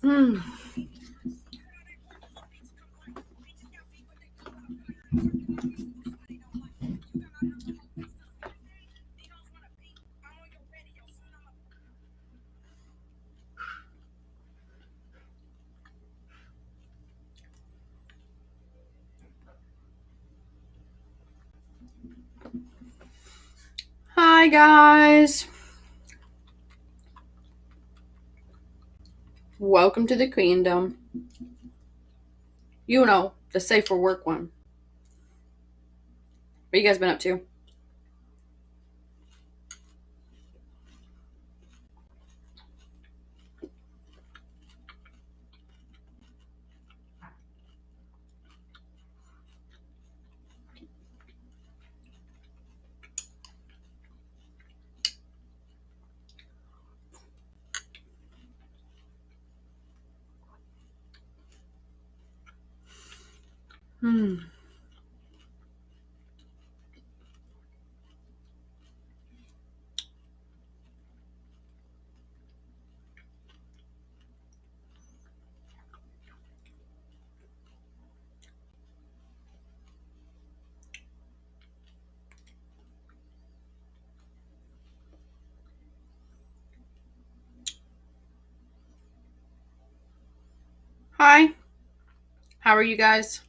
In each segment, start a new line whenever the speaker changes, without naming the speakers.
Hi guys, welcome to the Queendom. You know, the safe for work one. What you guys been up to? Hi, how are you guys?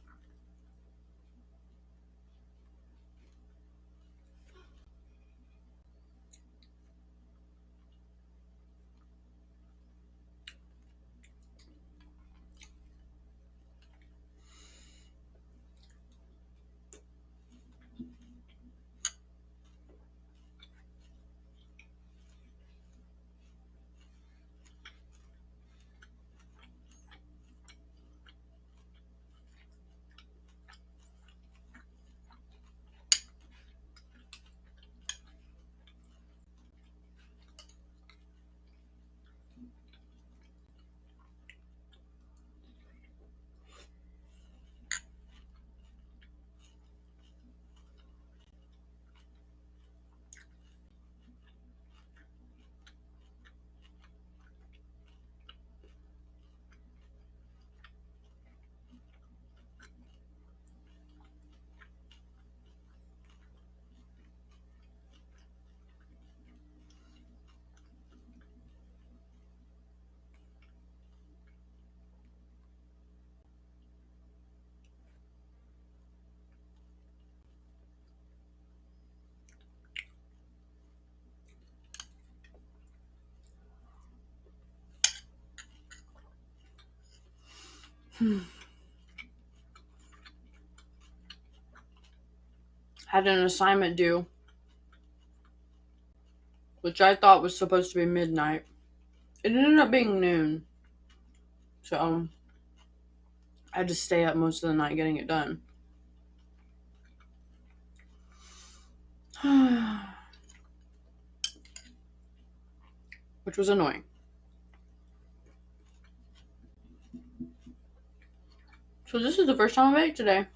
Had an assignment due, which I thought was supposed to be midnight. It ended up being noon, so I had to stay up most of the night getting it done. Which was annoying. So this is the first time I've ate today.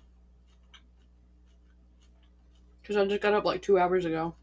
Because I just got up like 2 hours ago.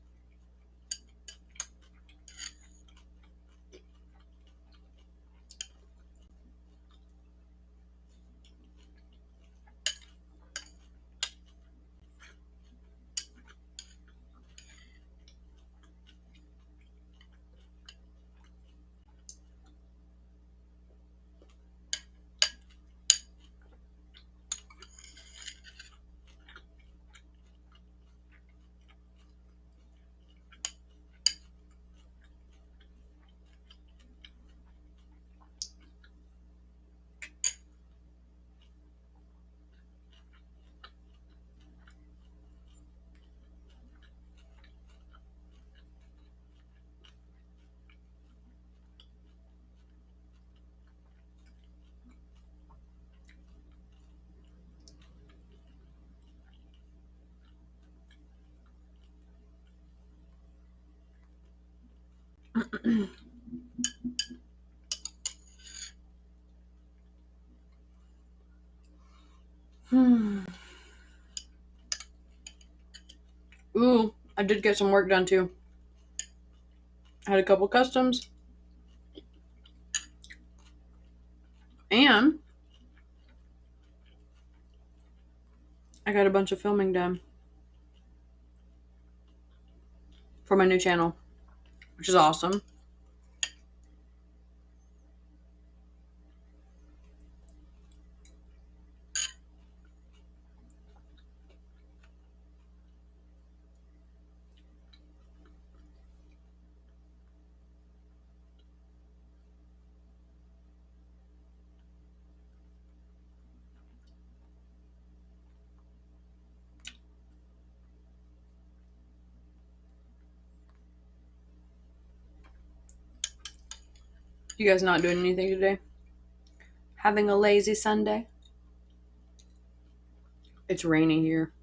Ooh, I did get some work done too. I had a couple customs. And I got a bunch of filming done for my new channel, which is awesome. You guys not doing anything today? Having a lazy Sunday? It's rainy here.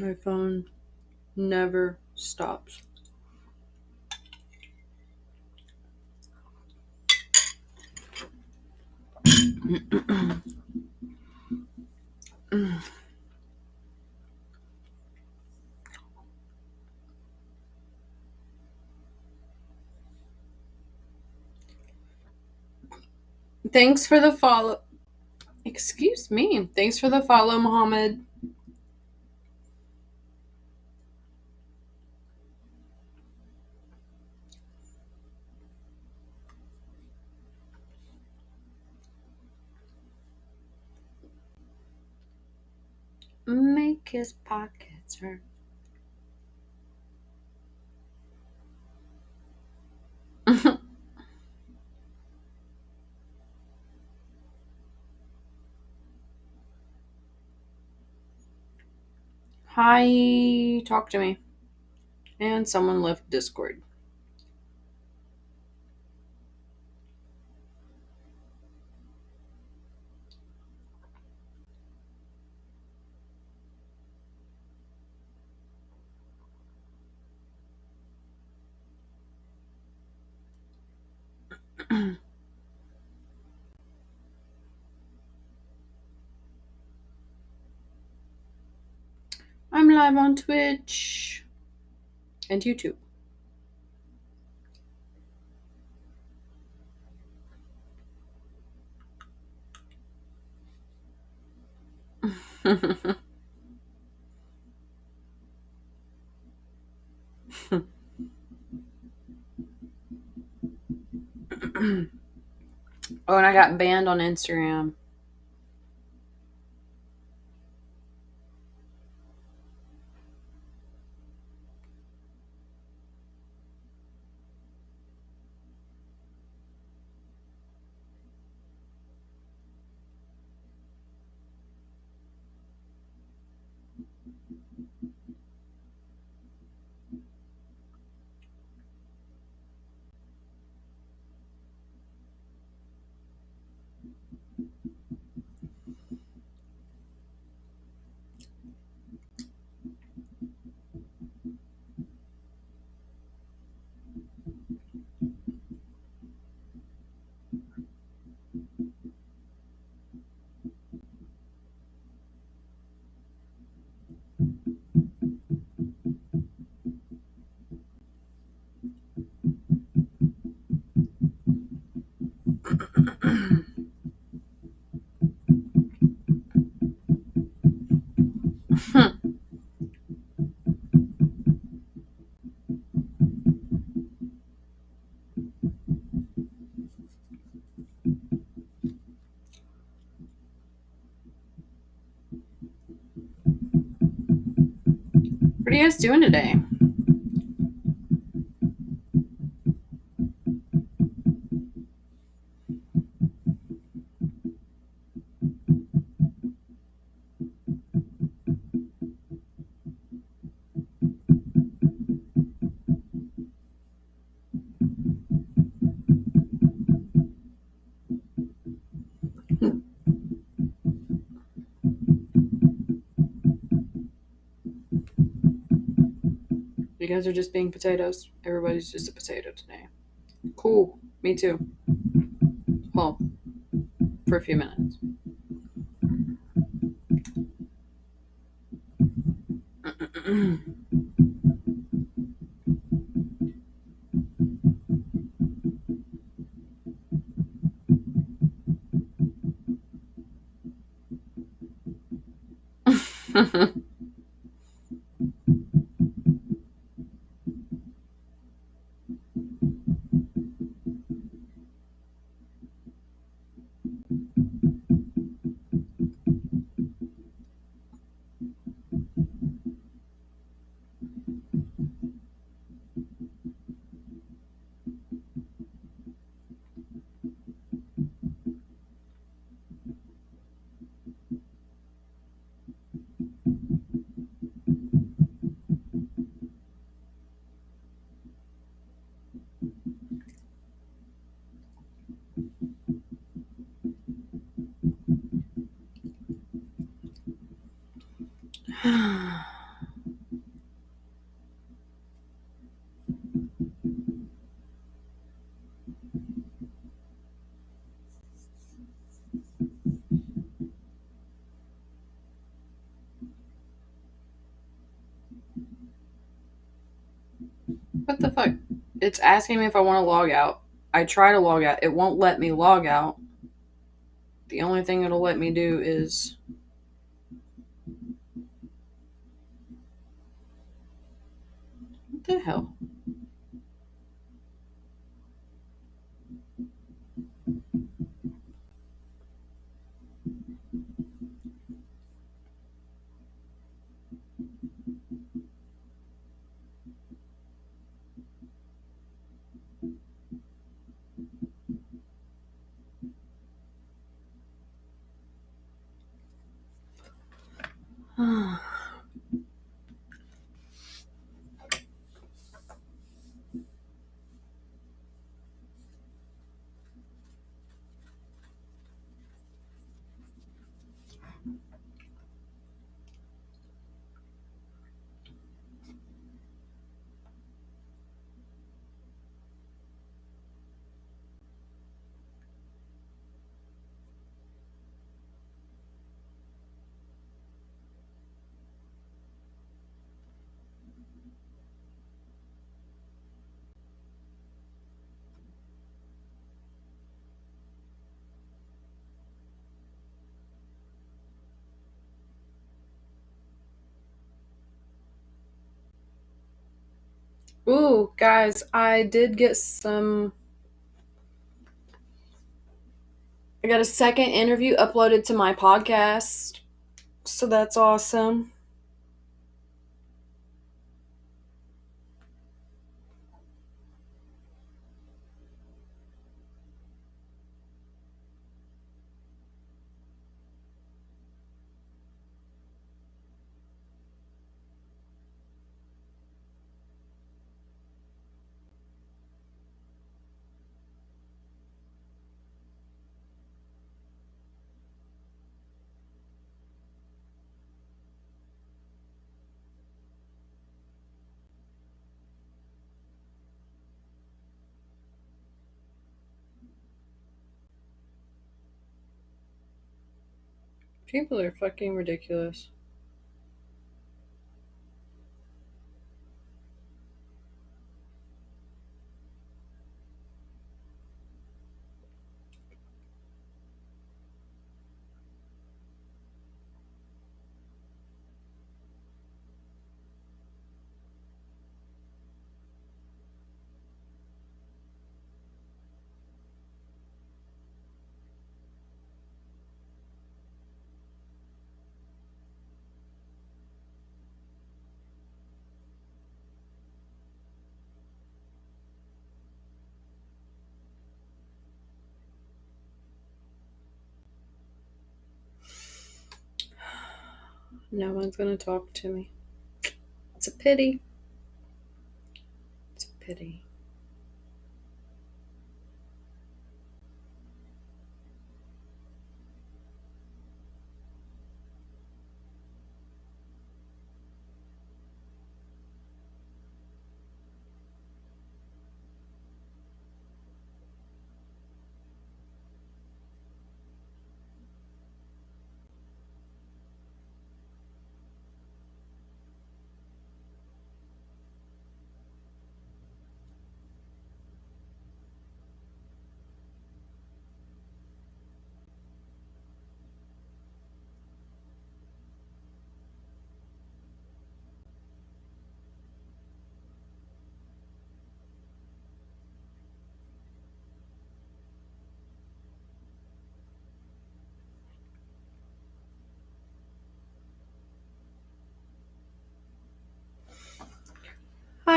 My phone never stops. Thanks for the follow. Excuse me. Thanks for the follow, Mohammed. Make his pockets hurt. Hi, talk to me. And someone left Discord. I'm live on Twitch and YouTube. Oh, and I got banned on Instagram. What are you guys doing today? You guys are just being potatoes. Everybody's just a potato today. Cool. Me too. Well, for a few minutes. What the fuck? It's asking me if I want to log out. I try to log out. It won't let me log out. The only thing it'll let me do is... What the hell? Ooh, guys, I did get some... I got a second interview uploaded to my podcast. So that's awesome. People are fucking ridiculous. No one's gonna talk to me. It's a pity. It's a pity.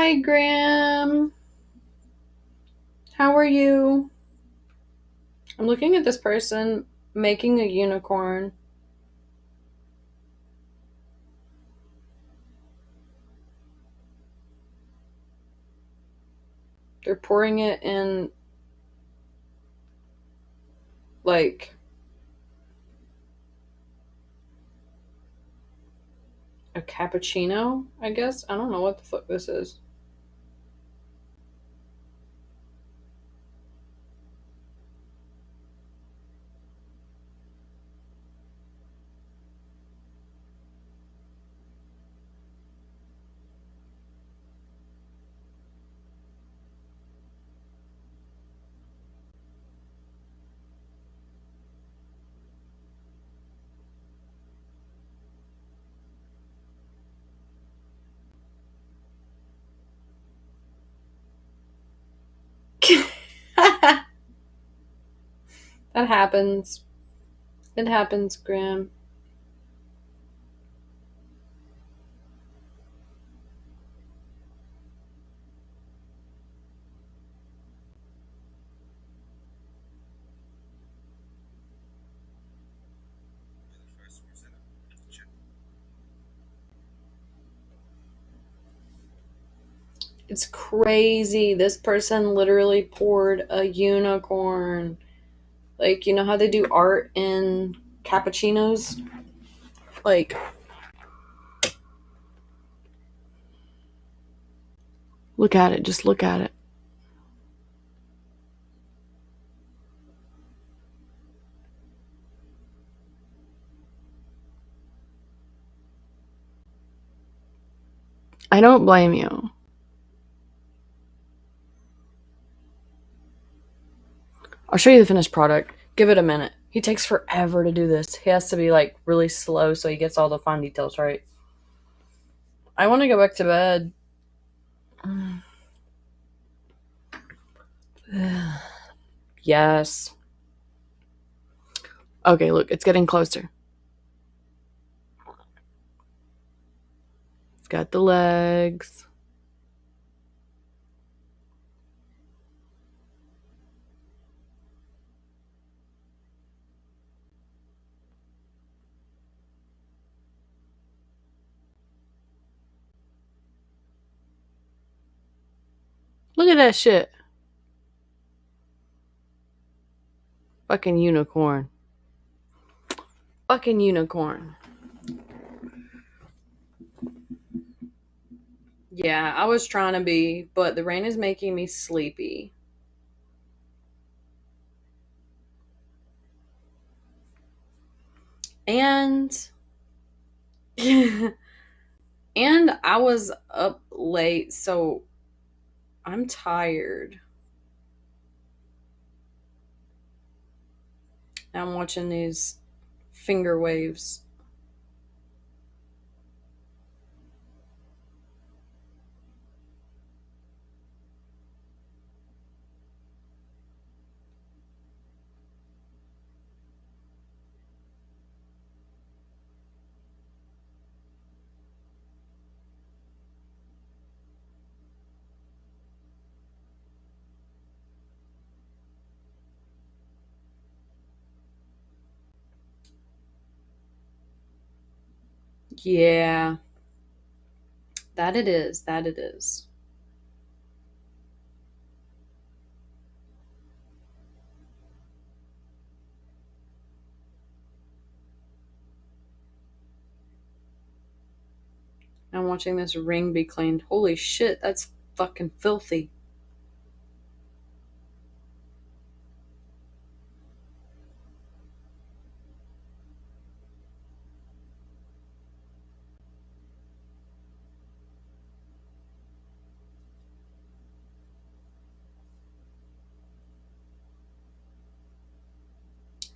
Hi, Graham. How are you? I'm looking at this person making a unicorn. They're pouring it in, like, a cappuccino, I guess. I don't know what the fuck this is. That happens. It happens, Graham. It's crazy. This person literally poured a unicorn. Like, you know how they do art in cappuccinos? Like, look at it. Just look at it. I don't blame you. I'll show you the finished product. Give it a minute. He takes forever to do this. He has to be like really slow so he gets all the fine details right. I want to go back to bed. Yes. Okay, look, it's getting closer. It's got the legs. Look at that shit. Fucking unicorn. Fucking unicorn. Yeah, I was trying to be, but the rain is making me sleepy. And and I was up late, so I'm tired. I'm watching these finger waves. Yeah, that it is. That it is. I'm watching this ring be cleaned. Holy shit, that's fucking filthy.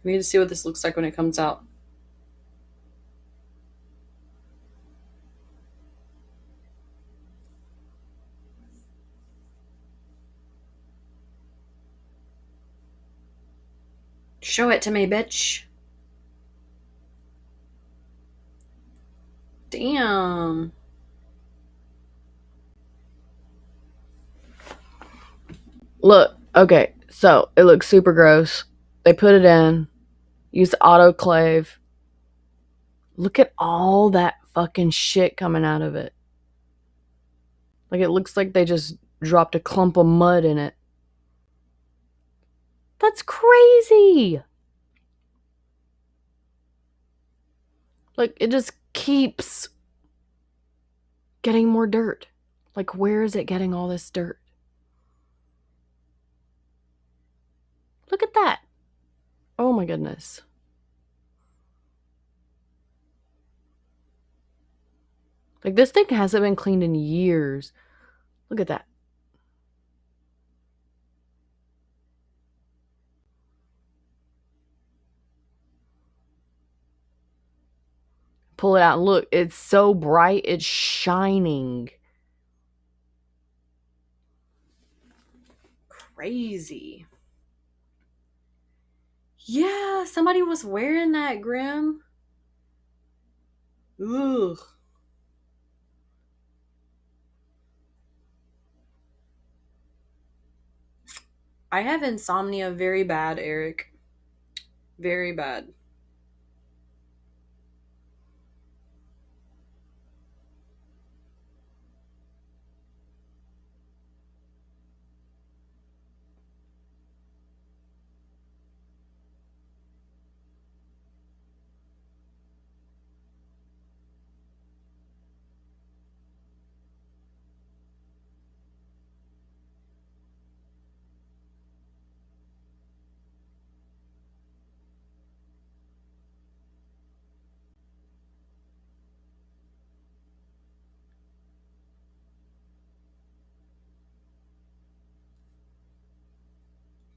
We need to see what this looks like when it comes out. Show it to me, bitch. Damn. Look, okay, so it looks super gross. They put it in, use autoclave. Look at all that fucking shit coming out of it. Like it looks like they just dropped a clump of mud in it. That's crazy. Like it just keeps getting more dirt. Like where is it getting all this dirt? Look at that. Oh my goodness. Like this thing hasn't been cleaned in years. Look at that. Pull it out and look. It's so bright. It's shining. Crazy. Yeah, somebody was wearing that, Grim. Ugh. I have insomnia very bad, Eric. Very bad.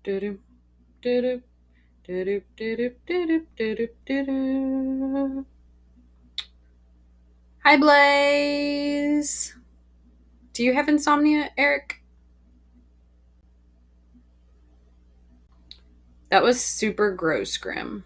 Do-do, do-do, do-do, do-do, do-do, do-do, do-do. Hi, Blaze. Do you have insomnia, Eric? That was super gross, Grim.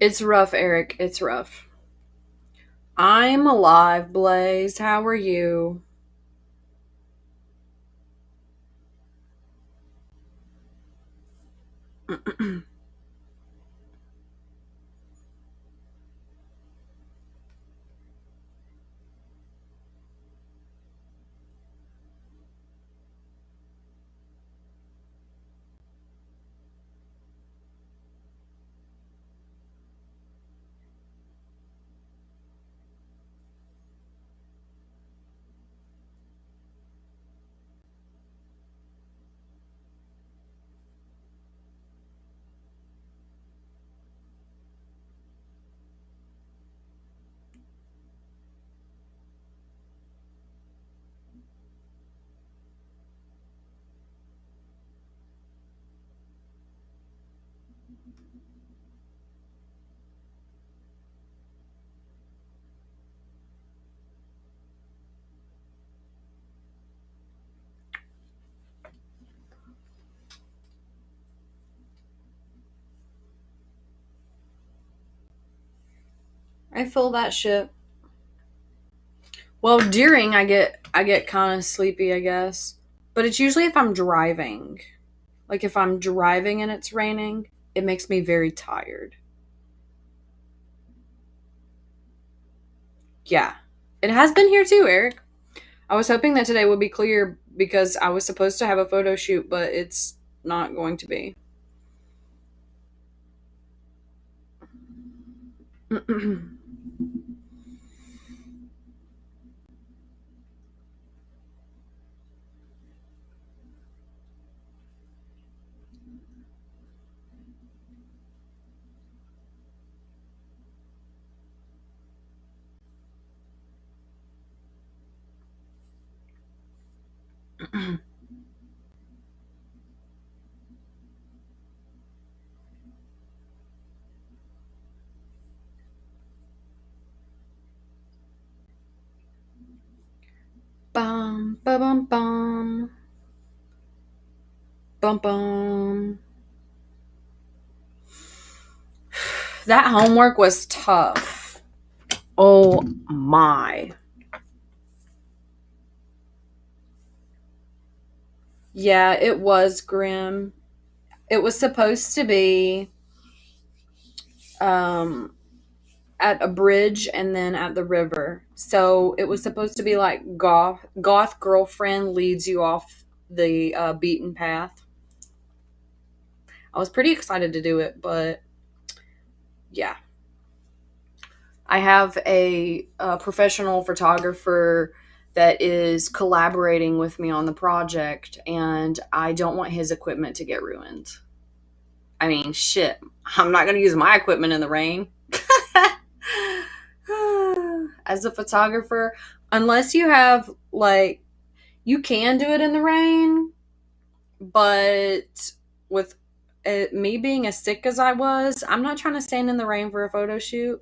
It's rough, Eric. It's rough. I'm alive, Blaze. How are you? I feel that shit. Well, during I get kind of sleepy, I guess. But it's usually if I'm driving. Like if I'm driving and it's raining, it makes me very tired. Yeah. It has been here too, Eric. I was hoping that today would be clear because I was supposed to have a photo shoot, but it's not going to be. Bum, ba bum, bum. Bum, bum. That homework was tough. Oh my. Yeah, it was grim. It was supposed to be um, at a bridge and then at the river. So it was supposed to be like goth girlfriend leads you off the beaten path. I was pretty excited to do it, but yeah. I have a professional photographer that is collaborating with me on the project, and I don't want his equipment to get ruined. I mean, shit. I'm not going to use my equipment in the rain. As a photographer, unless you have, like, you can do it in the rain, but with me being as sick as I was, I'm not trying to stand in the rain for a photo shoot.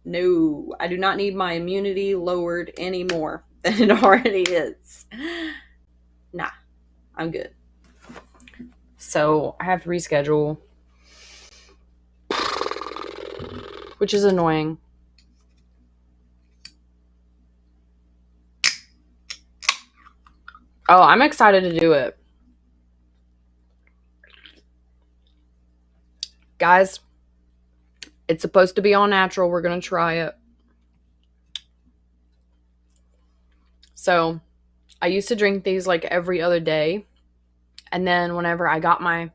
No, I do not need my immunity lowered any more than it already is. Nah, I'm good. So I have to reschedule, which is annoying. Oh, I'm excited to do it. Guys, it's supposed to be all natural. We're going to try it. So I used to drink these like every other day. And then whenever I got my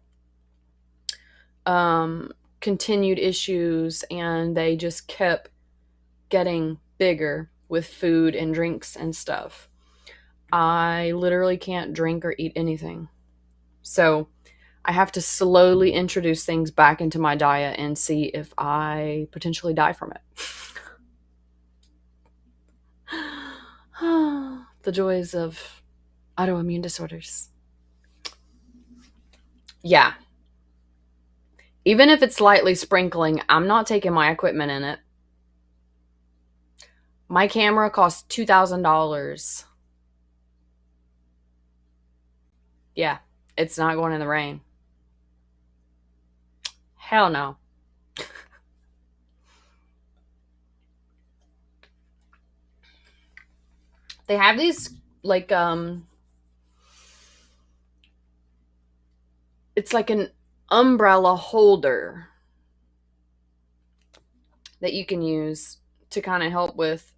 continued issues and they just kept getting bigger with food and drinks and stuff, I literally can't drink or eat anything. So I have to slowly introduce things back into my diet and see if I potentially die from it. The joys of autoimmune disorders. Yeah. Even if it's lightly sprinkling, I'm not taking my equipment in it. My camera costs $2,000. Yeah, it's not going in the rain. Hell no. They have these like it's like an umbrella holder that you can use to kind of help with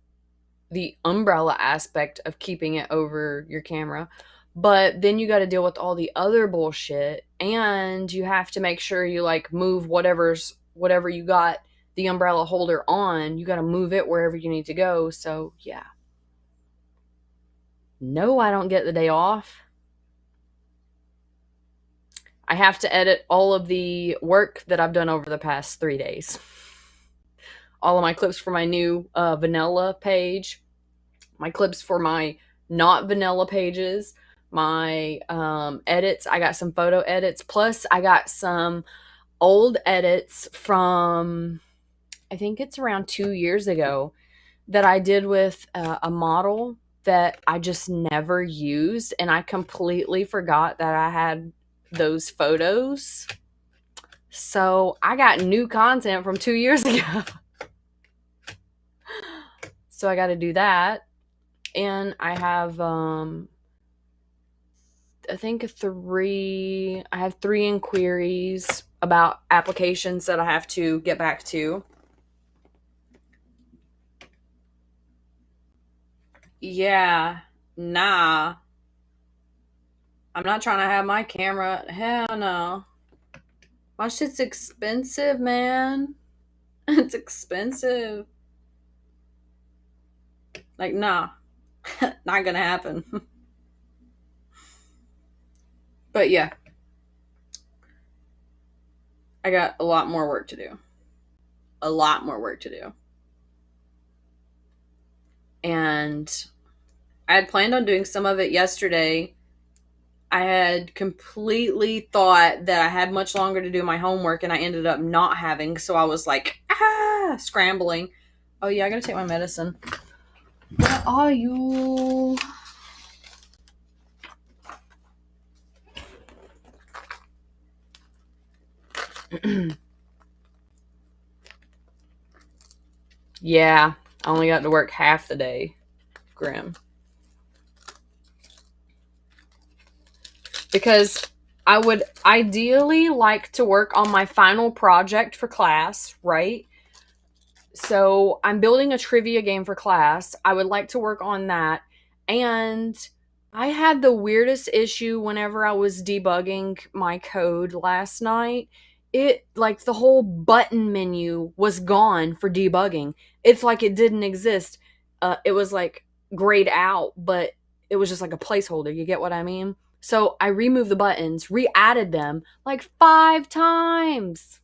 the umbrella aspect of keeping it over your camera. But then you got to deal with all the other bullshit, and you have to make sure you like move whatever you got the umbrella holder on. You got to move it wherever you need to go. So yeah. No, I don't get the day off. I have to edit all of the work that I've done over the past 3 days. All of my clips for my new vanilla page, my clips for my not vanilla pages, my edits. I got some photo edits. Plus, I got some old edits from, I think it's around 2 years ago, that I did with a model that I just never used. And I completely forgot that I had those photos. So I got new content from 2 years ago. So I got to do that. And I have, I think I have 3 inquiries about applications that I have to get back to. Yeah, nah. I'm not trying to have my camera. Hell no. My shit's expensive, man. It's expensive. Like, nah. Not gonna happen. But yeah. I got a lot more work to do. A lot more work to do. And I had planned on doing some of it yesterday. I had completely thought that I had much longer to do my homework, and I ended up not having. So I was like, scrambling. Oh, yeah, I gotta take my medicine. Where are you? Yeah, I only got to work half the day. Grim. Because I would ideally like to work on my final project for class, right? So I'm building a trivia game for class. I would like to work on that. And I had the weirdest issue whenever I was debugging my code last night. It, like, the whole button menu was gone for debugging. It's like it didn't exist. It was like grayed out, but it was just like a placeholder. You get what I mean? So I removed the buttons, re-added them like 5 times,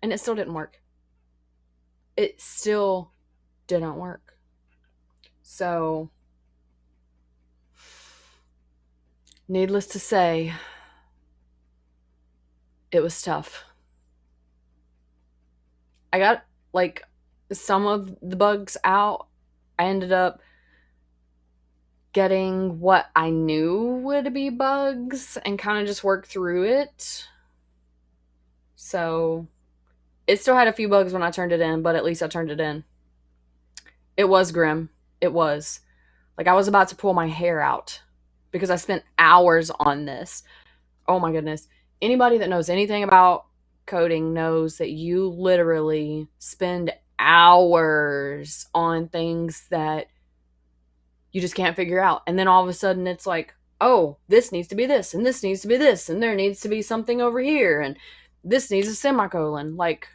and it still didn't work. It still didn't work. So, needless to say, it was tough. I got, like, some of the bugs out. I ended up getting what I knew would be bugs and kind of just worked through it. So, it still had a few bugs when I turned it in, but at least I turned it in. It was grim. It was. Like, I was about to pull my hair out because I spent hours on this. Oh my goodness. Anybody that knows anything about coding knows that you literally spend hours on things that you just can't figure out. And then all of a sudden it's like, oh, this needs to be this, and this needs to be this, and there needs to be something over here, and this needs a semicolon. Like,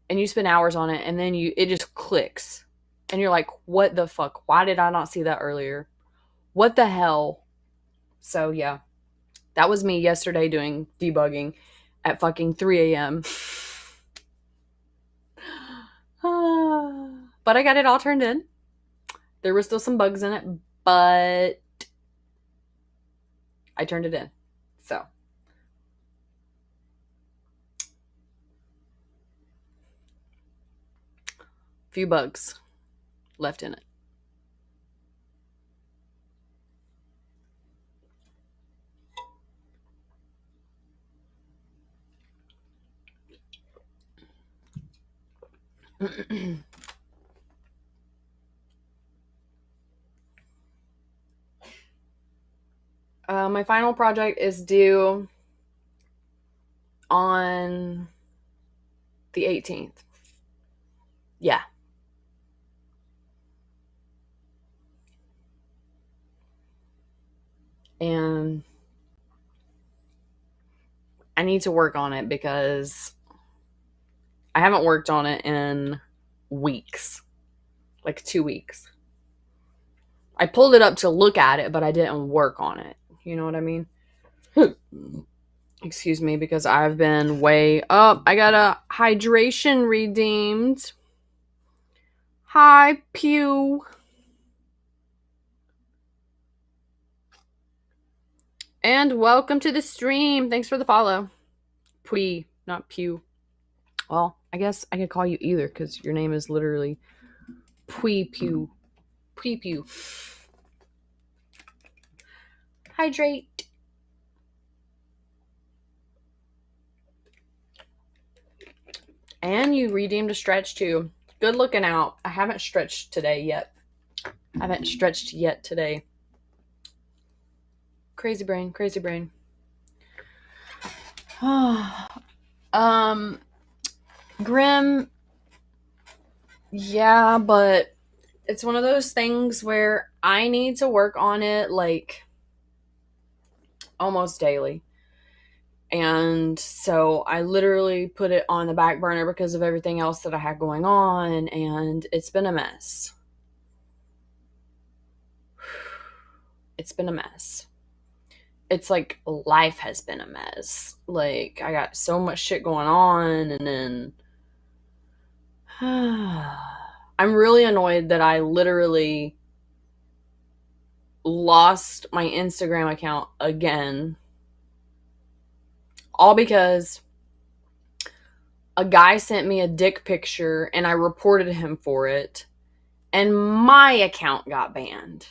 and you spend hours on it, and then it just clicks. And you're like, what the fuck? Why did I not see that earlier? What the hell? So yeah. That was me yesterday doing debugging at fucking 3 a.m. But I got it all turned in. There were still some bugs in it, but I turned it in. So. Few bugs left in it. My final project is due on the 18th. Yeah. And I need to work on it because I haven't worked on it in weeks. Like 2 weeks. I pulled it up to look at it, but I didn't work on it. You know what I mean? Excuse me, because I've been way up. I got a hydration redeemed. Hi, Pew. And welcome to the stream. Thanks for the follow. Pui, not Pew. Well, I guess I could call you either because your name is literally Pui Pew. Pui Pew. Hydrate. And you redeemed a stretch too. Good looking out. I haven't stretched today yet. Crazy brain, crazy brain. Grim. Yeah, but it's one of those things where I need to work on it like almost daily. And so I literally put it on the back burner because of everything else that I had going on, and it's been a mess. It's been a mess. It's like life has been a mess. Like, I got so much shit going on, and then I'm really annoyed that I literally lost my Instagram account again. All because a guy sent me a dick picture and I reported him for it, and my account got banned.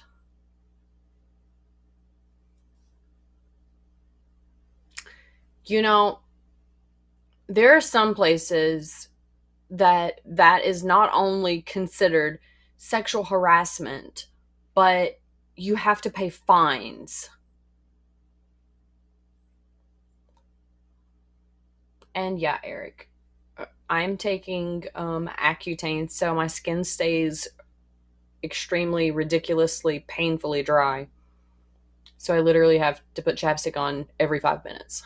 You know, there are some places that is not only considered sexual harassment, but you have to pay fines. And yeah, Eric, I'm taking Accutane so my skin stays extremely, ridiculously, painfully dry. So I literally have to put chapstick on every 5 minutes.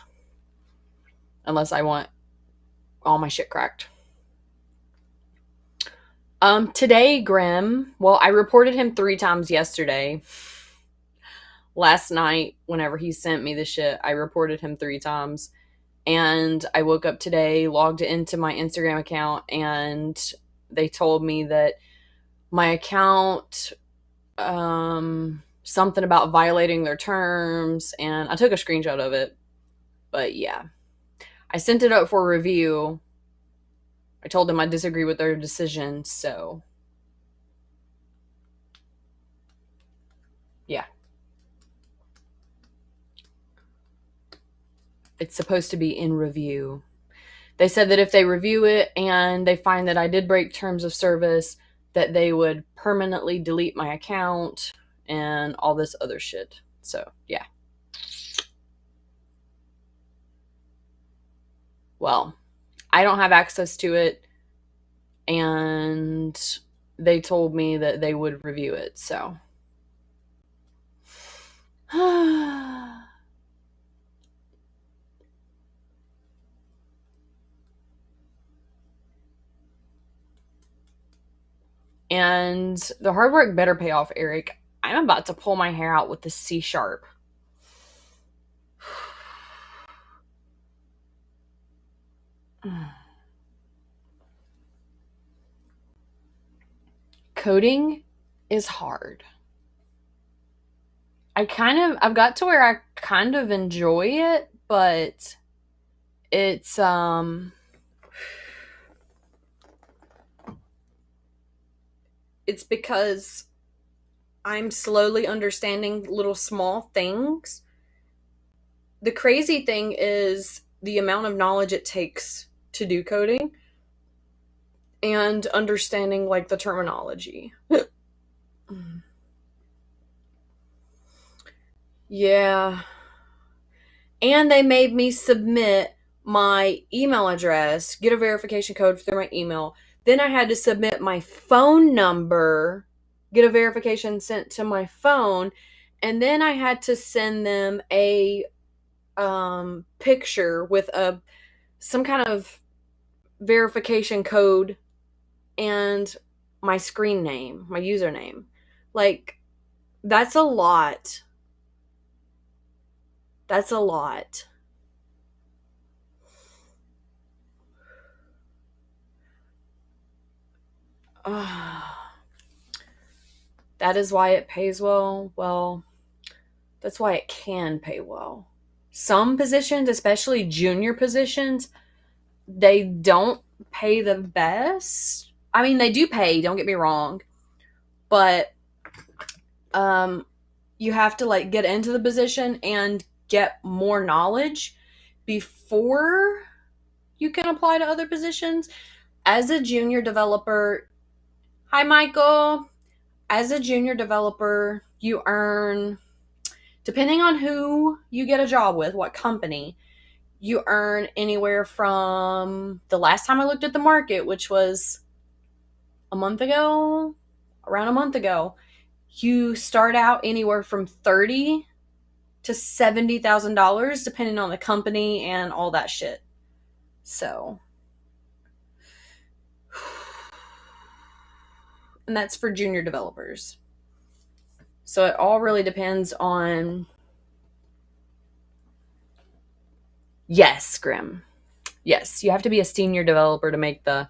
Unless I want all my shit cracked. Today, Grim, well, I reported him 3 times yesterday. Last night, whenever he sent me the shit, I reported him 3 times. And I woke up today, logged into my Instagram account, and they told me that my account, something about violating their terms, and I took a screenshot of it. But yeah, I sent it up for review. I told them I disagree with their decision, so yeah. It's supposed to be in review. They said that if they review it and they find that I did break terms of service, that they would permanently delete my account and all this other shit. So, yeah. Well, I don't have access to it, and they told me that they would review it, so. And the hard work better pay off, Eric. I'm about to pull my hair out with the C sharp. Coding is hard. I've got to where I kind of enjoy it, but it's it's because I'm slowly understanding little small things. The crazy thing is the amount of knowledge it takes to do coding and understanding like the terminology. Yeah. And they made me submit my email address, get a verification code through my email. Then I had to submit my phone number, get a verification sent to my phone, and then I had to send them a picture with some kind of verification code and my screen name, my username. Like, that's a lot. That's a lot. That is why it pays well. Well, that's why it can pay well. Some positions, especially junior positions, they don't pay the best. I mean, they do pay, don't get me wrong. But you have to like get into the position and get more knowledge before you can apply to other positions. As a junior developer, hi Michael. As a junior developer, you earn, depending on who you get a job with, what company, you earn anywhere from, the last time I looked at the market, which was a month ago, around a month ago, you start out anywhere from 30 to $70,000 depending on the company and all that shit. So, and that's for junior developers. So it all really depends on. Yes, Grim. Yes, you have to be a senior developer to make the.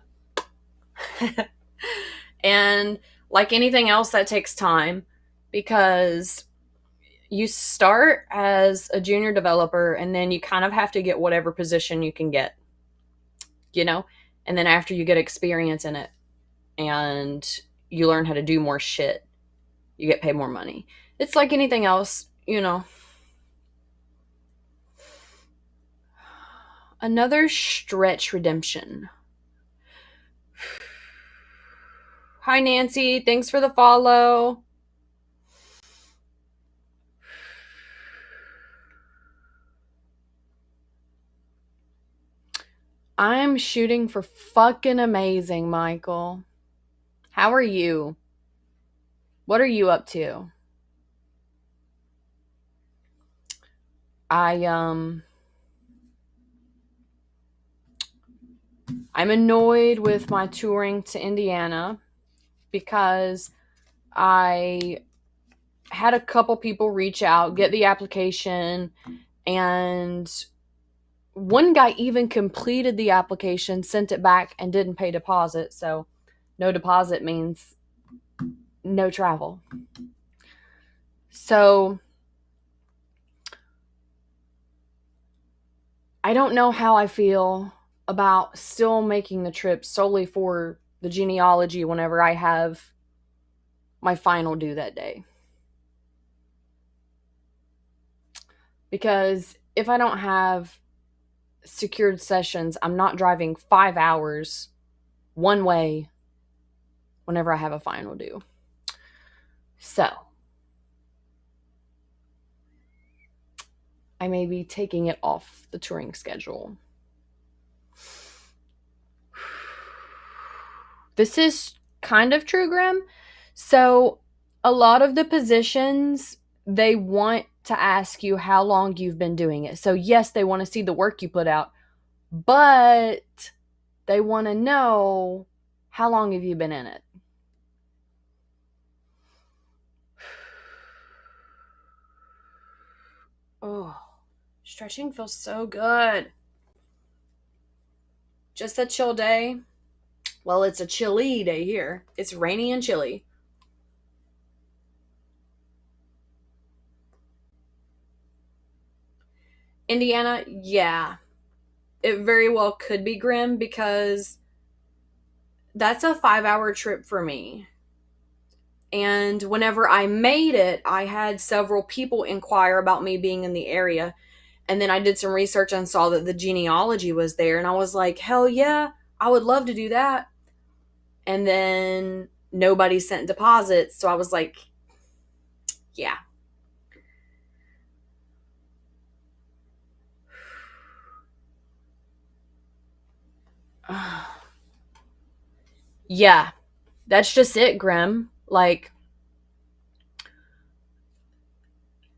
And like anything else, that takes time because you start as a junior developer and then you kind of have to get whatever position you can get, you know? And then after you get experience in it and you learn how to do more shit, you get paid more money. It's like anything else, you know. Another stretch redemption. Hi, Nancy. Thanks for the follow. I'm shooting for fucking amazing, Michael. How are you? What are you up to? I'm annoyed with my touring to Indiana because I had a couple people reach out, get the application, and one guy even completed the application, sent it back, and didn't pay deposit. So no deposit means no travel. So I don't know how I feel about still making the trip solely for the genealogy whenever I have my final due that day. Because if I don't have secured sessions, I'm not driving 5 hours one way whenever I have a final due. So I may be taking it off the touring schedule. This is kind of true, Grim. So a lot of the positions, they want to ask you how long you've been doing it. So yes, they want to see the work you put out, but they want to know how long have you been in it. Oh, stretching feels so good. Just a chill day. Well, it's a chilly day here. It's rainy and chilly. Indiana, yeah. It very well could be Grim because that's a 5-hour trip for me. And whenever I made it, I had several people inquire about me being in the area. And then I did some research and saw that the genealogy was there. And I was like, hell yeah, I would love to do that. And then nobody sent deposits. So I was like, yeah. Yeah, that's just it, Grim. Like,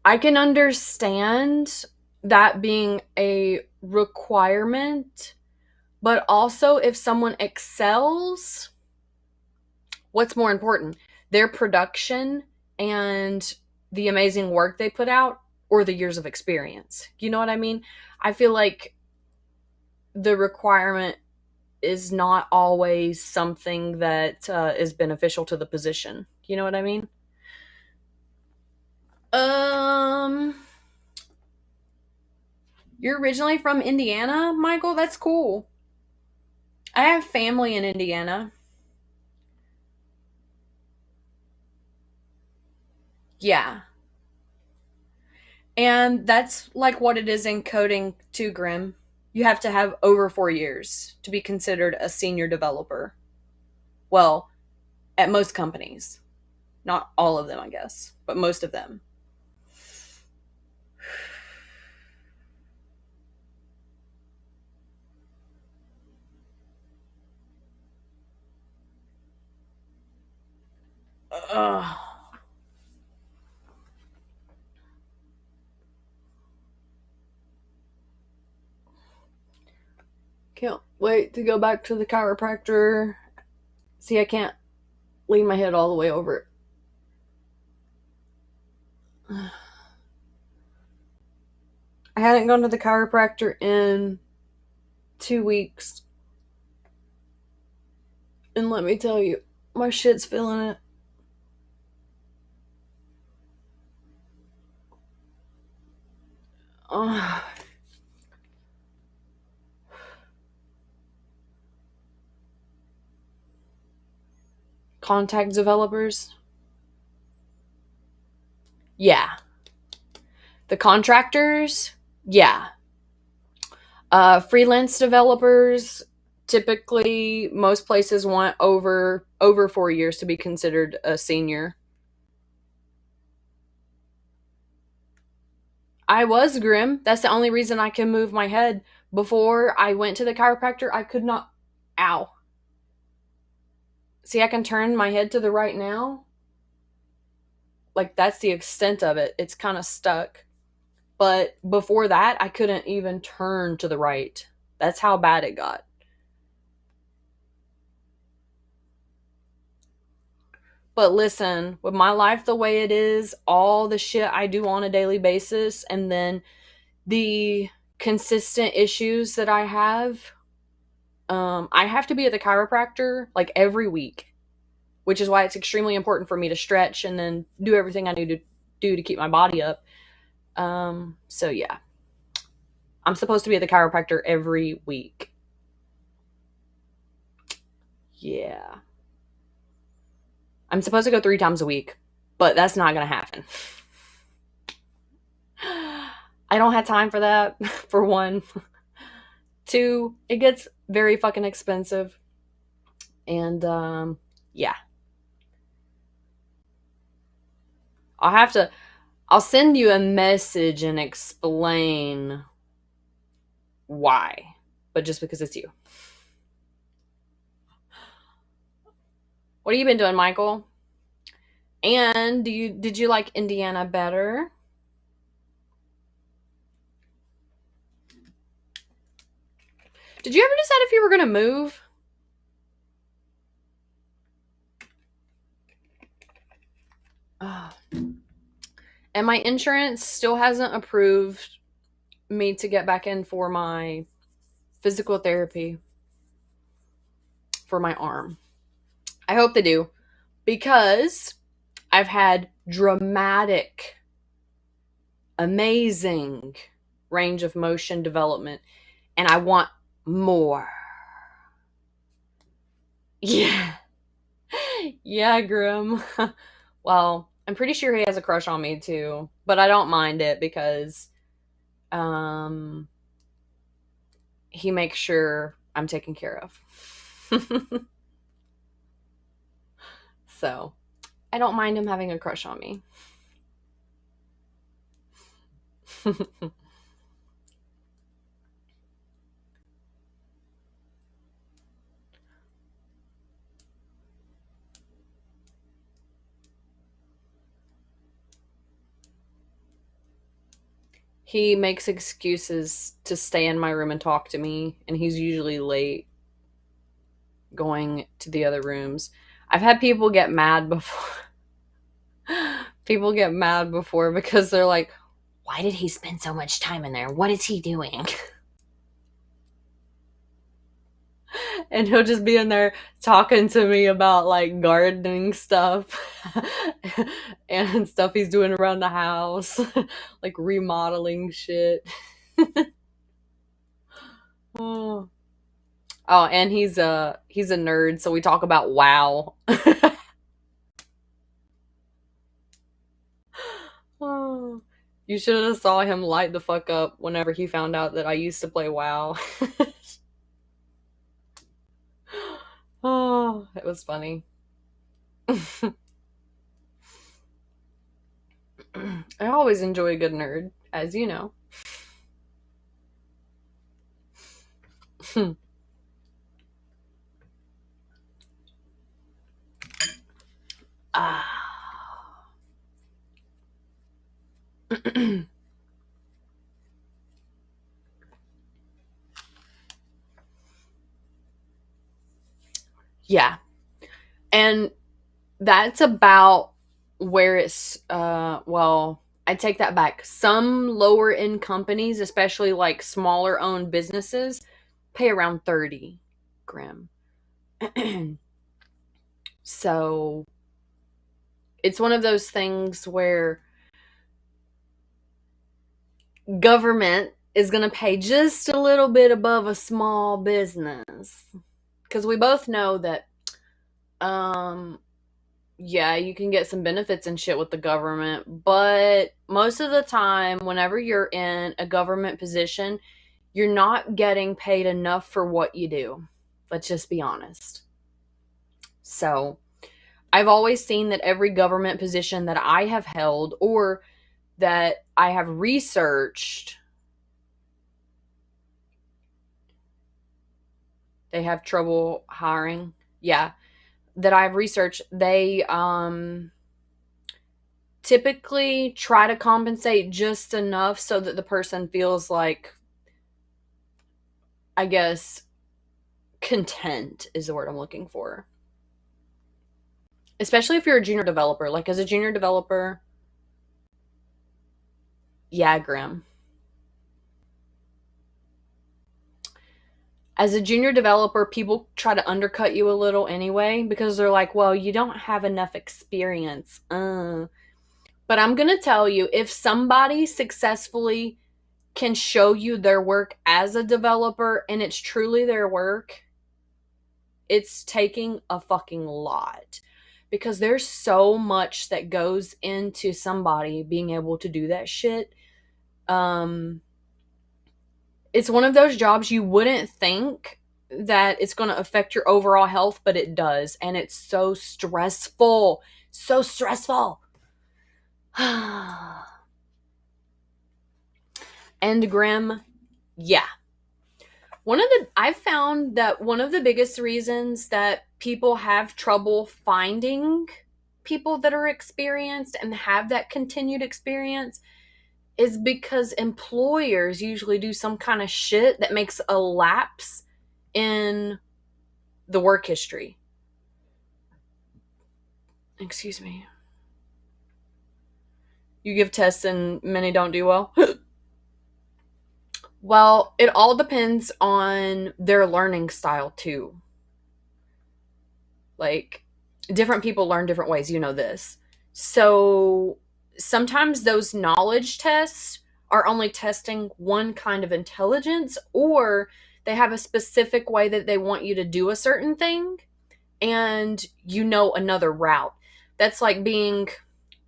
I can understand that being a requirement, but also if someone excels, what's more important? Their production and the amazing work they put out or the years of experience? You know what I mean? I feel like the requirement is not always something that is beneficial to the position. You know what I mean? Um, you're originally from Indiana, Michael? That's cool. I have family in Indiana. Yeah. And that's like what it is in coding too, Grim. You have to have over 4 years to be considered a senior developer. Well, at most companies. Not all of them, I guess, but most of them. Ugh. Can't wait to go back to the chiropractor. See, I can't lean my head all the way over it. I hadn't gone to the chiropractor in 2 weeks. And let me tell you, my shit's feeling it. Uh, Contact developers. Yeah. The contractors. Yeah. Freelance developers. Typically, most places want over 4 years to be considered a senior. I was grim. That's the only reason I can move my head. Before I went to the chiropractor, I could not. Ow. See, I can turn my head to the right now. Like, that's the extent of it. It's kind of stuck. But before that, I couldn't even turn to the right. That's how bad it got. But listen, with my life the way it is, all the shit I do on a daily basis, and then the consistent issues that I have to be at the chiropractor like every week, which is why it's extremely important for me to stretch and then do everything I need to do to keep my body up. So yeah, I'm supposed to be at the chiropractor every week. Yeah. I'm supposed to go 3 times a week, but that's not going to happen. I don't have time for that, for one. Two, it gets very fucking expensive. And yeah. I'll send you a message and explain why, but just because it's you. What have you been doing, Michael? And did you like Indiana better? Did you ever decide if you were going to move? Oh. And my insurance still hasn't approved me to get back in for my physical therapy for my arm. I hope they do, because I've had dramatic, amazing range of motion development, and I want more. Yeah. Yeah, Grim. Well, I'm pretty sure he has a crush on me too, but I don't mind it because he makes sure I'm taken care of. So, I don't mind him having a crush on me. He makes excuses to stay in my room and talk to me, and he's usually late going to the other rooms. I've had people get mad before. People get mad before because they're like, why did he spend so much time in there? What is he doing? And he'll just be in there talking to me about like gardening stuff and stuff he's doing around the house, like remodeling shit. Oh. Oh, and he's a nerd, so we talk about WoW. Oh, you should have saw him light the fuck up whenever he found out that I used to play WoW. Oh, it was funny. I always enjoy a good nerd, as you know. Ah. Yeah. And that's about where it's, well, I take that back. Some lower end companies, especially like smaller owned businesses, pay around 30 Grim. So it's one of those things where government is going to pay just a little bit above a small business. Because we both know that, um, yeah, you can get some benefits and shit with the government, but most of the time, whenever you're in a government position, you're not getting paid enough for what you do. Let's just be honest. So, I've always seen that every government position that I have held or that I have researched, they have trouble hiring. Yeah, that I've researched, they typically try to compensate just enough so that the person feels like, I guess, content is the word I'm looking for. Especially if you're a junior developer. Like as a junior developer, yeah, Grim. As a junior developer, people try to undercut you a little anyway because they're like, well, you don't have enough experience. But I'm going to tell you, if somebody successfully can show you their work as a developer and it's truly their work, it's taking a fucking lot. Because there's so much that goes into somebody being able to do that shit. Um, it's one of those jobs you wouldn't think that it's going to affect your overall health, but it does. And it's so stressful. So stressful. And Grim, yeah. I've found that one of the biggest reasons that people have trouble finding people that are experienced and have that continued experience is because employers usually do some kind of shit that makes a lapse in the work history. Excuse me. You give tests and many don't do well? Well, it all depends on their learning style too. Like, different people learn different ways, you know this. So, sometimes those knowledge tests are only testing one kind of intelligence, or they have a specific way that they want you to do a certain thing, and you know another route. That's like being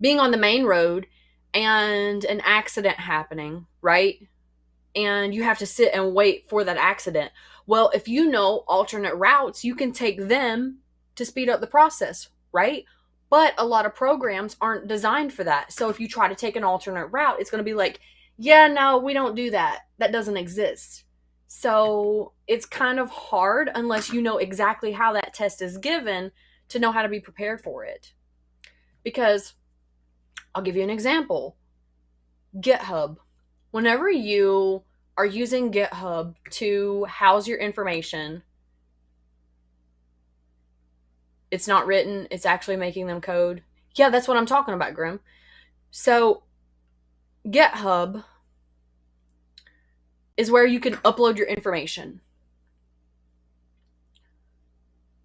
on the main road and an accident happening, right? And you have to sit and wait for that accident. Well, if you know alternate routes, you can take them to speed up the process, right? But a lot of programs aren't designed for that. So if you try to take an alternate route, it's going to be like, yeah, no, we don't do that. That doesn't exist. So it's kind of hard unless you know exactly how that test is given to know how to be prepared for it. Because I'll give you an example. GitHub. Whenever you are using GitHub to house your information, it's not written, it's actually making them code. Yeah, that's what I'm talking about, Grim. So, GitHub is where you can upload your information.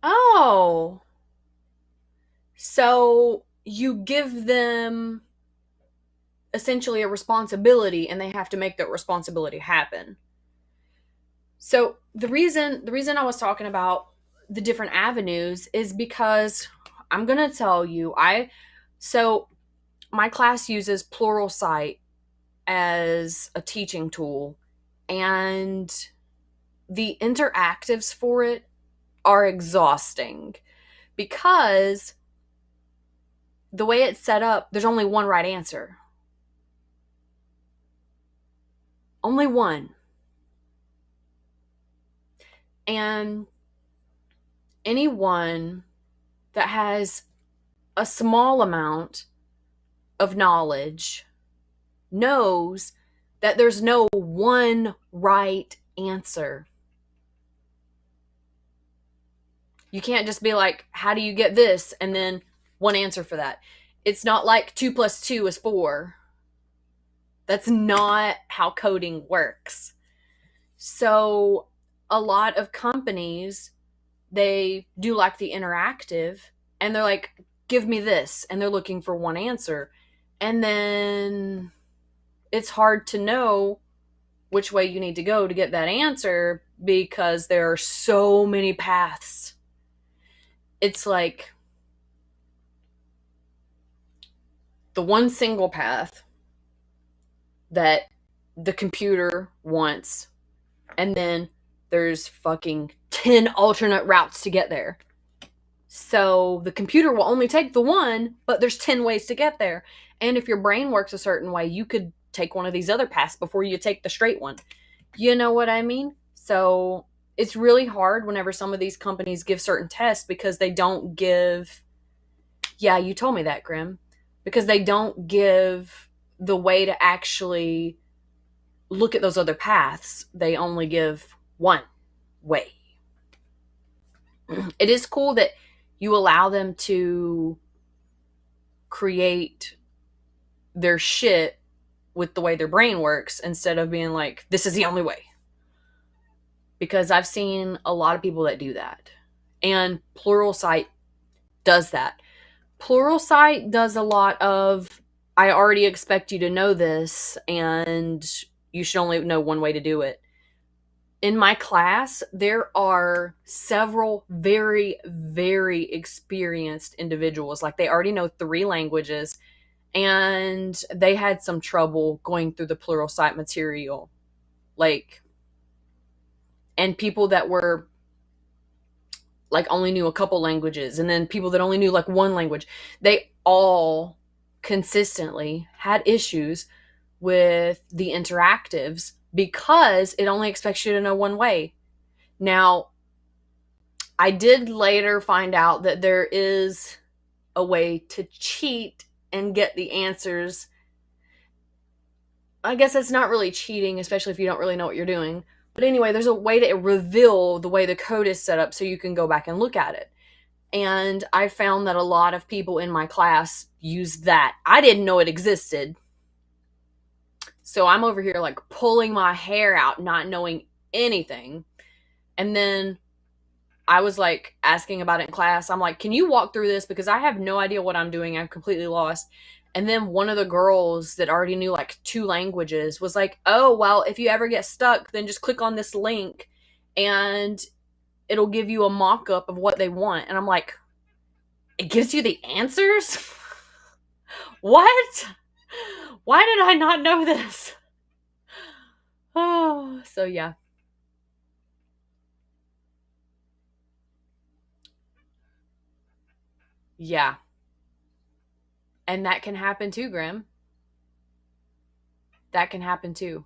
Oh. So, you give them essentially a responsibility and they have to make that responsibility happen. So, the reason I was talking about the different avenues is because I'm going to tell you, so my class uses Pluralsight as a teaching tool, and the interactives for it are exhausting because the way it's set up, there's only one right answer. Only one. And anyone that has a small amount of knowledge knows that there's no one right answer. You can't just be like, how do you get this? And then one answer for that. It's not like 2 plus 2 is 4. That's not how coding works. So a lot of companies, they do like the interactive, and they're like, give me this. And they're looking for one answer. And then it's hard to know which way you need to go to get that answer because there are so many paths. It's like the one single path that the computer wants, and then there's fucking 10 alternate routes to get there. So the computer will only take the one, but there's 10 ways to get there. And if your brain works a certain way, you could take one of these other paths before you take the straight one. You know what I mean? So it's really hard whenever some of these companies give certain tests because they don't give. Yeah, you told me that, Grim. Because they don't give the way to actually look at those other paths. They only give one way. It is cool that you allow them to create their shit with the way their brain works instead of being like, this is the only way. Because I've seen a lot of people that do that. And Pluralsight does that. Pluralsight does a lot of, I already expect you to know this, and you should only know one way to do it. In my class, there are several very, very experienced individuals. Like, they already know 3 languages, and they had some trouble going through the Pluralsight material. Like, and people that were like only knew a couple languages, and then people that only knew like one language, they all consistently had issues with the interactives because it only expects you to know one way. Now, I did later find out that there is a way to cheat and get the answers. I guess that's not really cheating, especially if you don't really know what you're doing. But anyway, there's a way to reveal the way the code is set up so you can go back and look at it. And I found that a lot of people in my class use that. I didn't know it existed. So I'm over here like pulling my hair out, not knowing anything. And then I was like asking about it in class. I'm like, can you walk through this? Because I have no idea what I'm doing. I'm completely lost. And then one of the girls that already knew like 2 languages was like, oh, well, if you ever get stuck, then just click on this link and it'll give you a mock-up of what they want. And I'm like, it gives you the answers? What? Why did I not know this? Oh, so yeah. Yeah. And that can happen too, Grim. That can happen too.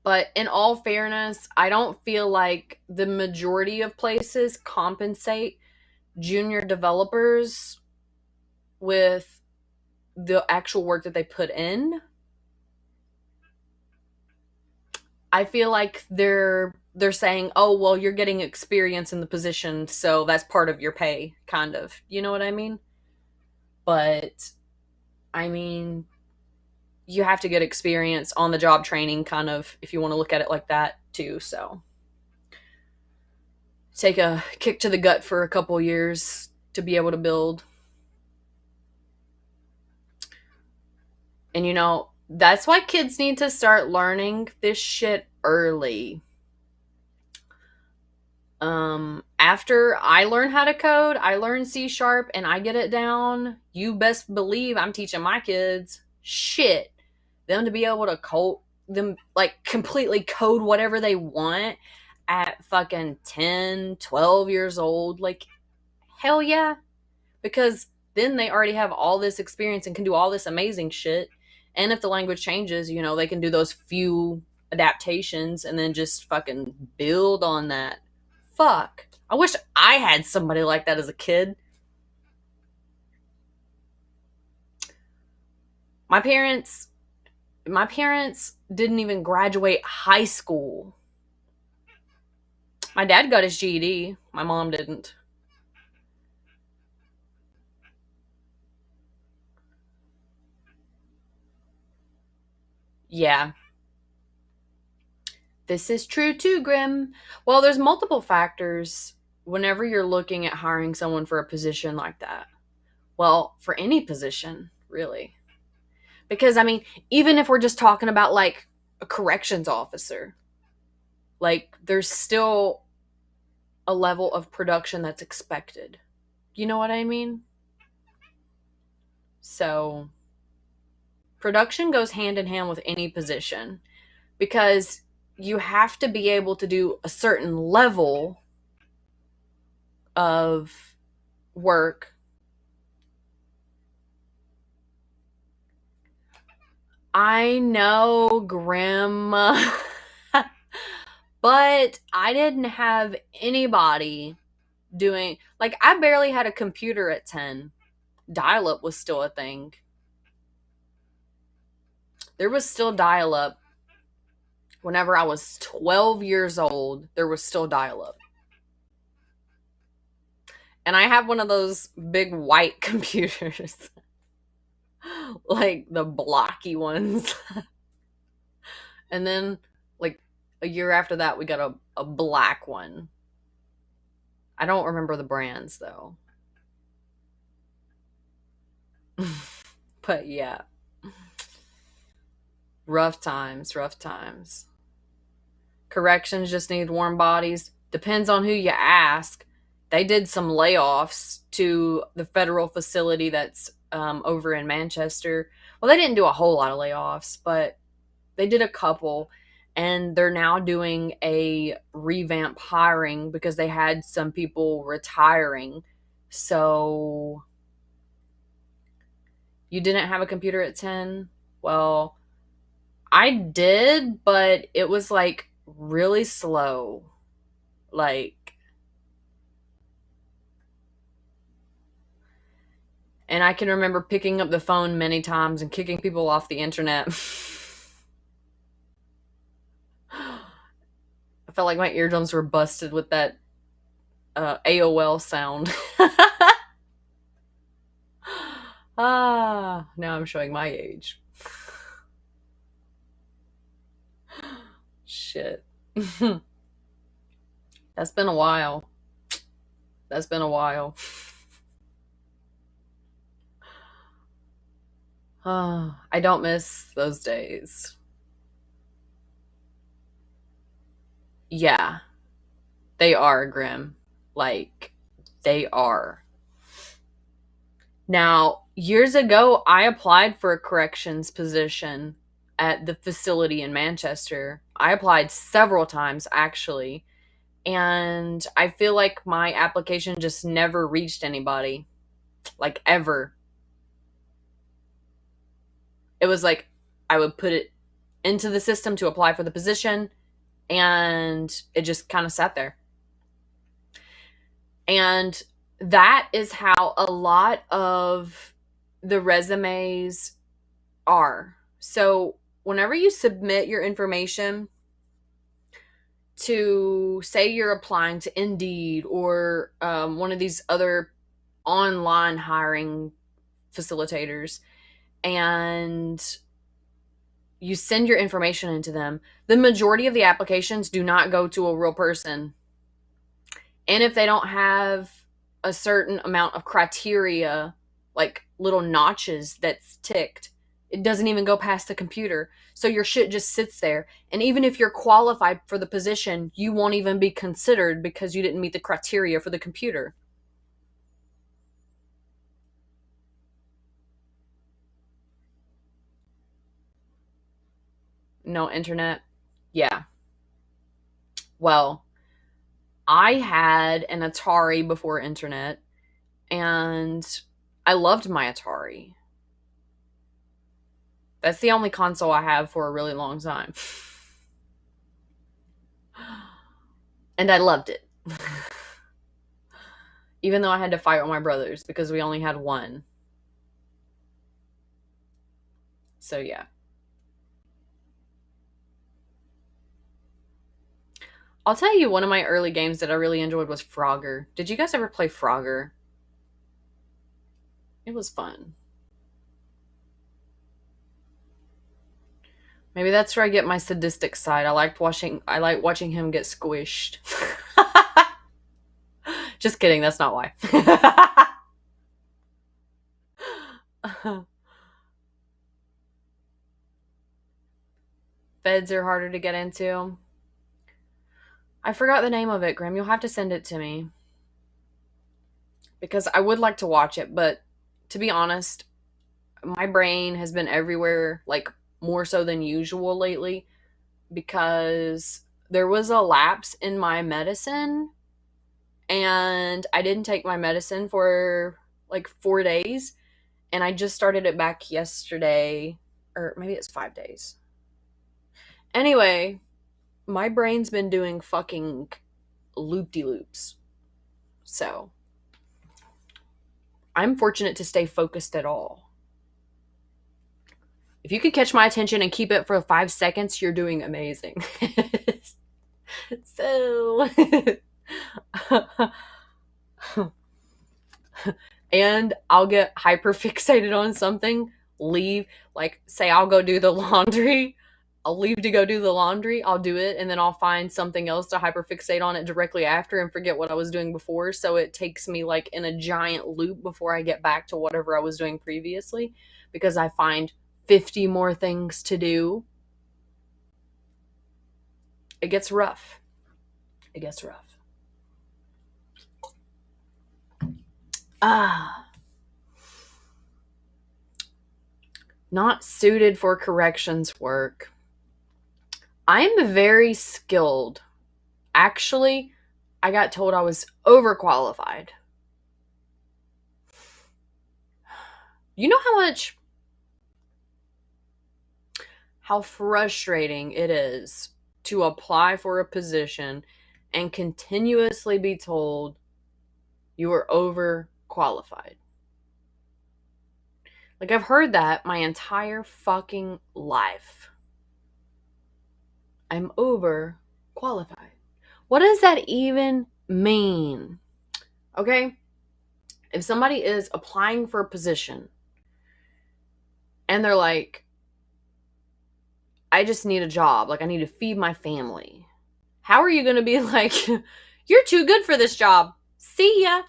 But in all fairness, I don't feel like the majority of places compensate junior developers with the actual work that they put in. I feel like they're saying, "Oh, well, you're getting experience in the position, so that's part of your pay," kind of. You know what I mean? But I mean, you have to get experience on the job training, kind of, if you want to look at it like that too. So take a kick to the gut for a couple years to be able to build. And that's why kids need to start learning this shit early. After I learn how to code, I learn C# and I get it down, you best believe I'm teaching my kids shit. Them to be able to code, them like completely code whatever they want at fucking 10, 12 years old. Like, hell yeah. Because then they already have all this experience and can do all this amazing shit. And if the language changes, they can do those few adaptations and then just fucking build on that. Fuck. I wish I had somebody like that as a kid. My parents didn't even graduate high school. My dad got his GED. My mom didn't. Yeah. This is true too, Grim. Well, there's multiple factors whenever you're looking at hiring someone for a position like that. Well, for any position, really. Because, I mean, even if we're just talking about like a corrections officer, like there's still a level of production that's expected. You know what I mean? So, production goes hand in hand with any position because you have to be able to do a certain level of work. I know, Grandma. But I didn't have anybody doing, like, I barely had a computer at 10. Dial up was still a thing. There was still dial up. Whenever I was 12 years old, there was still dial up. And I have one of those big white computers, like the blocky ones. And then, like, a year after that, we got a black one. I don't remember the brands, though. But yeah, rough times, rough times. Corrections just need warm bodies. Depends on who you ask. They did some layoffs to the federal facility that's over in Manchester. Well, they didn't do a whole lot of layoffs, but they did a couple. And they're now doing a revamp hiring because they had some people retiring. So you didn't have a computer at 10? Well, I did, but it was like really slow. Like, and I can remember picking up the phone many times and kicking people off the internet. I felt like my eardrums were busted with that AOL sound. Now I'm showing my age. Shit. That's been a while. That's been a while. I don't miss those days. Yeah, they are grim. Like, they are. Now, years ago, I applied for a corrections position at the facility in Manchester. I applied several times, actually, and I feel like my application just never reached anybody, like, ever. It was like I would put it into the system to apply for the position, and it just kind of sat there. And that is how a lot of the resumes are. So, whenever you submit your information to, say, you're applying to Indeed or one of these other online hiring facilitators, and you send your information into them, the majority of the applications do not go to a real person. And if they don't have a certain amount of criteria, like little notches that's ticked, it doesn't even go past the computer. So your shit just sits there. And even if you're qualified for the position, you won't even be considered because you didn't meet the criteria for the computer. No internet? Yeah. Well, I had an Atari before internet, and I loved my Atari. That's the only console I have for a really long time. And I loved it. Even though I had to fight with my brothers because we only had one. So yeah. I'll tell you, one of my early games that I really enjoyed was Frogger. Did you guys ever play Frogger? It was fun. Maybe that's where I get my sadistic side. I like watching him get squished. Just kidding, that's not why. Feds are harder to get into. I forgot the name of it, Grim. You'll have to send it to me. Because I would like to watch it, but to be honest, my brain has been everywhere, like more so than usual lately, because there was a lapse in my medicine and I didn't take my medicine for like 4 days, and I just started it back yesterday, or maybe it's 5 days. Anyway, my brain's been doing fucking loop de loops. So I'm fortunate to stay focused at all. If you could catch my attention and keep it for 5 seconds, you're doing amazing. So, and I'll get hyper fixated on something, leave, like, say I'll go do the laundry. I'll leave to go do the laundry. I'll do it, and then I'll find something else to hyperfixate on it directly after and forget what I was doing before. So it takes me like in a giant loop before I get back to whatever I was doing previously, because I find 50 more things to do. It gets rough. It gets rough. Ah. Not suited for corrections work. I'm very skilled. Actually, I got told I was overqualified. You know how frustrating it is to apply for a position and continuously be told you are overqualified. Like, I've heard that my entire fucking life. I'm overqualified. What does that even mean? Okay? If somebody is applying for a position and they're like, I just need a job, like I need to feed my family, how are you going to be like, you're too good for this job, see ya?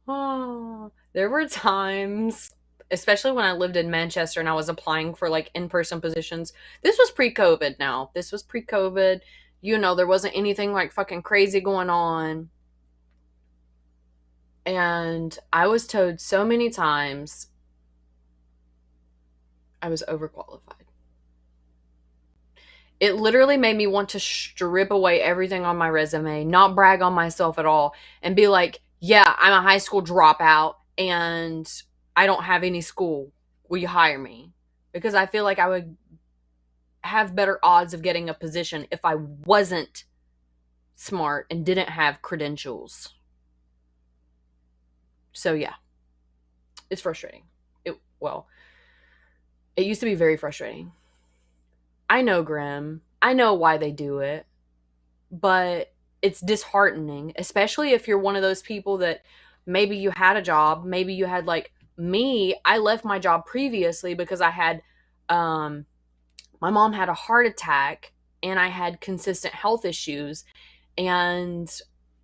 Oh, there were times, especially when I lived in Manchester and I was applying for like in-person positions. This was pre-COVID now. This was pre-COVID. You know, there wasn't anything like fucking crazy going on. And I was told so many times I was overqualified. It literally made me want to strip away everything on my resume, not brag on myself at all, and be like, yeah, I'm a high school dropout and I don't have any school. Will you hire me? Because I feel like I would have better odds of getting a position if I wasn't smart and didn't have credentials. So yeah, it's frustrating. It used to be very frustrating. I know, Grim. I know why they do it, but it's disheartening, especially if you're one of those people that maybe you had a job, maybe you had, like me, I left my job previously because I had, my mom had a heart attack and I had consistent health issues. And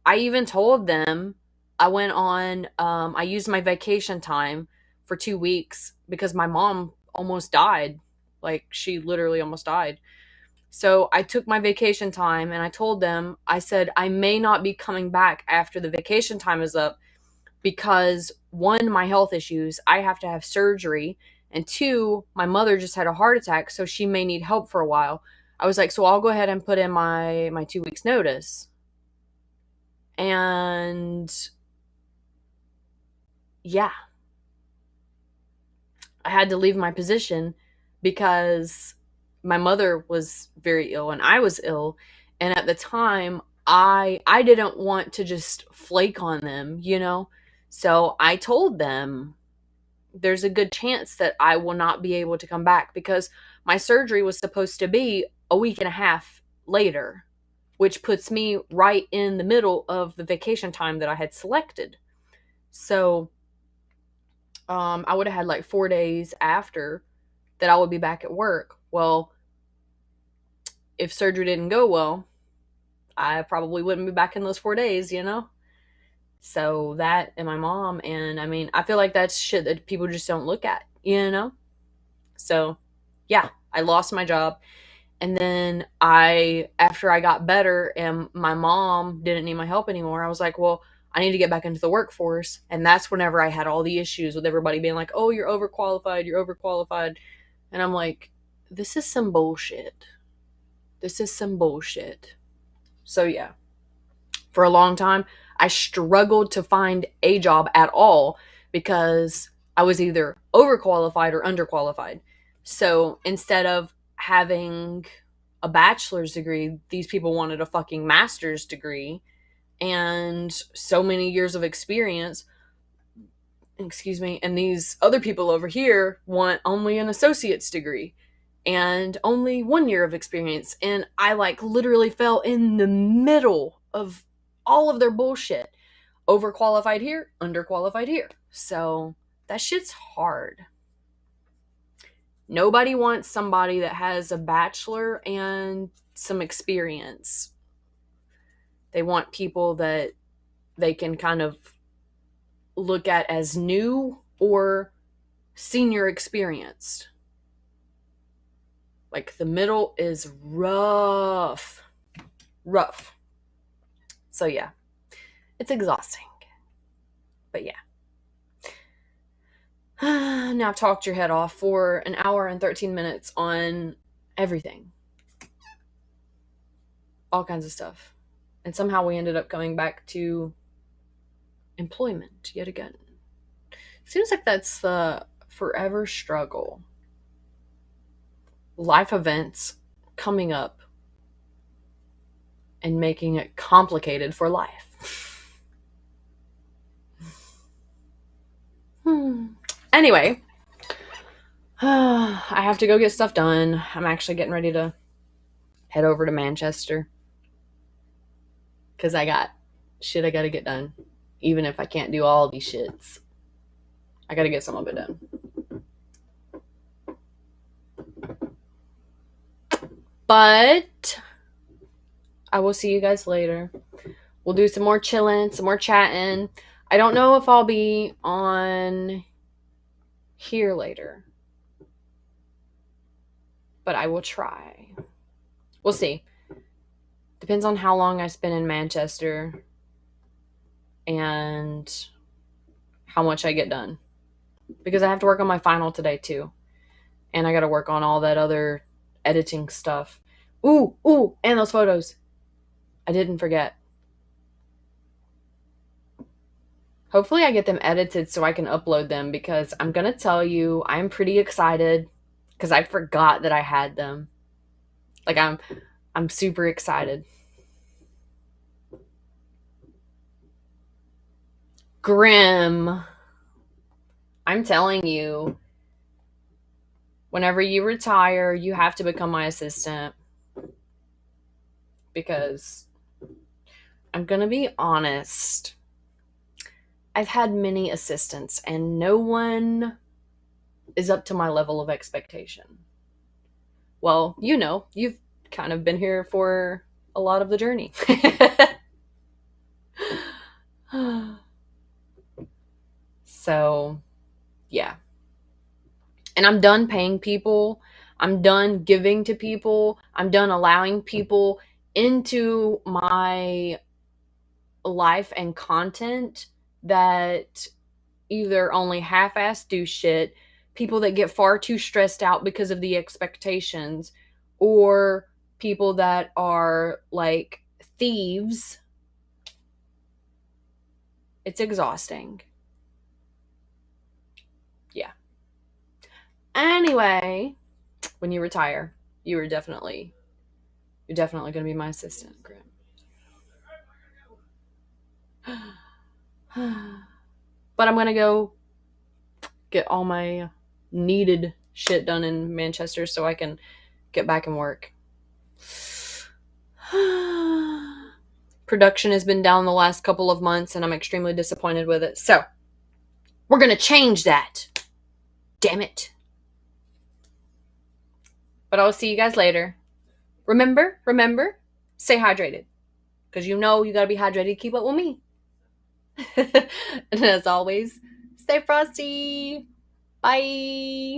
I even told them I went on, I used my vacation time for 2 weeks because my mom almost died. Like, she literally almost died. So I took my vacation time and I told them, I said, I may not be coming back after the vacation time is up because, one, my health issues, I have to have surgery, and two, my mother just had a heart attack, so she may need help for a while. I was like, so I'll go ahead and put in my 2 weeks notice. And yeah, I had to leave my position because my mother was very ill and I was ill. And at the time, I didn't want to just flake on them, you know? So I told them, there's a good chance that I will not be able to come back because my surgery was supposed to be a week and a half later, which puts me right in the middle of the vacation time that I had selected. So I would have had like 4 days after that I would be back at work. Well, if surgery didn't go well, I probably wouldn't be back in those 4 days, you know? So that and my mom, and I mean, I feel like that's shit that people just don't look at, you know? So yeah, I lost my job. And then after I got better and my mom didn't need my help anymore, I was like, well, I need to get back into the workforce. And that's whenever I had all the issues with everybody being like, oh, you're overqualified, you're overqualified. And I'm like, this is some bullshit. This is some bullshit. So yeah, for a long time, I struggled to find a job at all because I was either overqualified or underqualified. So instead of having a bachelor's degree, these people wanted a fucking master's degree and so many years of experience. Excuse me. And these other people over here want only an associate's degree and only 1 year of experience. And I like literally fell in the middle of all of their bullshit. Overqualified here, underqualified here. So that shit's hard. Nobody wants somebody that has a bachelor and some experience. They want people that they can kind of look at as new or senior experienced. Like the middle is rough. Rough. So yeah, it's exhausting. But yeah. Now I've talked your head off for an hour and 13 minutes on everything. All kinds of stuff. And somehow we ended up coming back to employment yet again. Seems like that's the forever struggle. Life events coming up and making it complicated for life. Anyway, I have to go get stuff done. I'm actually getting ready to head over to Manchester because I got shit I gotta get done. Even if I can't do all these shits, I gotta get some of it done. But I will see you guys later. We'll do some more chilling, some more chatting. I don't know if I'll be on here later, but I will try. We'll see. Depends on how long I spend in Manchester and how much I get done. Because I have to work on my final today too. And I got to work on all that other editing stuff. Ooh, and those photos. I didn't forget. Hopefully I get them edited so I can upload them because I'm going to tell you I'm pretty excited because I forgot that I had them. Like I'm super excited. Grim. I'm telling you, whenever you retire, you have to become my assistant because I'm going to be honest. I've had many assistants and no one is up to my level of expectation. Well, you've kind of been here for a lot of the journey. So, yeah. And I'm done paying people. I'm done giving to people. I'm done allowing people into my life and content that either only half-ass do shit, people that get far too stressed out because of the expectations, or people that are like thieves. It's exhausting. Yeah. Anyway, when you retire, you're definitely going to be my assistant, Grim. But I'm going to go get all my needed shit done in Manchester so I can get back and work. Production has been down the last couple of months and I'm extremely disappointed with it. So, we're going to change that. Damn it. But I'll see you guys later. Remember, stay hydrated. Because you know you got to be hydrated to keep up with me. And as always, stay frosty. Bye.